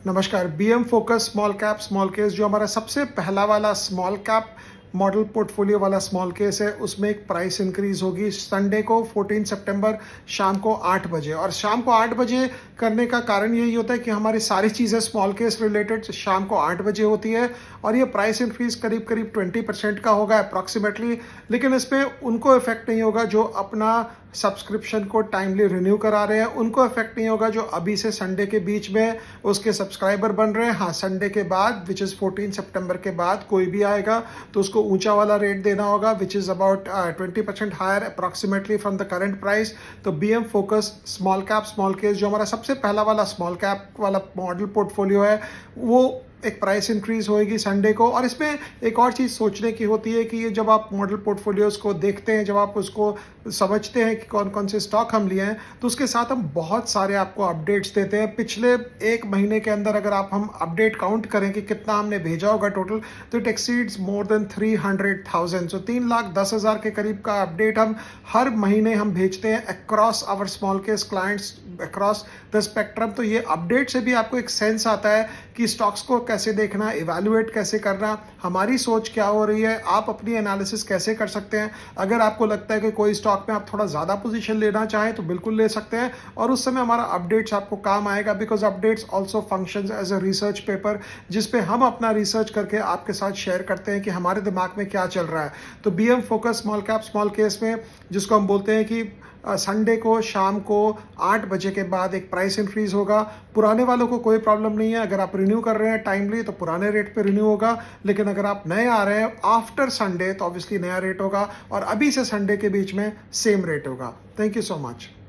नमस्कार। BM focus smallcase जो हमारा सबसे पहला वाला स्मॉल कैप मॉडल पोर्टफोलियो वाला स्मॉल केस है, उसमें एक प्राइस इंक्रीज होगी संडे को 14 सितंबर शाम को 8 बजे। और शाम को 8 बजे करने का कारण यही होता है कि हमारी सारी चीज़ें स्मॉल केस रिलेटेड शाम को 8 बजे होती है और ये प्राइस इंक्रीज करीब करीब 20% का होगा अप्रॉक्सीमेटली। लेकिन इस पर उनको इफेक्ट नहीं होगा जो अपना सब्सक्रिप्शन को टाइमली रिन्यू करा रहे हैं, उनको इफेक्ट नहीं होगा जो अभी से संडे के बीच में उसके सब्सक्राइबर बन रहे हैं। हाँ, संडे के बाद विच इज़ 14 सितंबर के बाद कोई भी आएगा तो उसको ऊंचा वाला रेट देना होगा, which is about 20% higher approximately from the current price. तो बीएम फोकस स्मॉल केस जो हमारा सबसे पहला वाला स्मॉल कैप वाला मॉडल पोर्टफोलियो है, वो एक प्राइस इंक्रीज होएगी संडे को। और इसमें एक और चीज़ सोचने की होती है कि ये जब आप मॉडल पोर्टफोलियोज को देखते हैं, जब आप उसको समझते हैं कि कौन कौन से स्टॉक हम लिए हैं, तो उसके साथ हम बहुत सारे आपको अपडेट्स देते हैं। पिछले एक महीने के अंदर अगर हम अपडेट काउंट करें कि कितना हमने भेजा होगा टोटल, तो इट एक्सीड्स मोर देन 300,000। सो 3,10,000 के करीब का अपडेट हम हर महीने हम भेजते हैं across our smallcase clients across the spectrum. तो ये अपडेट से भी आपको एक सेंस आता है कि स्टॉक्स को कैसे देखना, इवैल्यूएट कैसे करना, हमारी सोच क्या हो रही है, आप अपनी एनालिसिस कैसे कर सकते हैं। अगर आपको लगता है कि कोई स्टॉक में आप थोड़ा ज़्यादा पोजीशन लेना चाहें तो बिल्कुल ले सकते हैं, और उस समय हमारा अपडेट्स आपको काम आएगा, because updates also functions as a research paper, जिसपे हम अपना रिसर्च करके आपके साथ शेयर करते हैं कि हमारे दिमाग में क्या चल रहा है। तो BM focus small cap smallcase में, जिसको हम बोलते हैं कि संडे को शाम को 8 बजे के बाद एक प्राइस इंक्रीज होगा। पुराने वालों को कोई प्रॉब्लम नहीं है, अगर आप रिन्यू कर रहे हैं टाइमली तो पुराने रेट पे रिन्यू होगा। लेकिन अगर आप नए आ रहे हैं आफ्टर संडे तो ऑब्वियसली नया रेट होगा, और अभी से संडे के बीच में सेम रेट होगा। Thank you so much.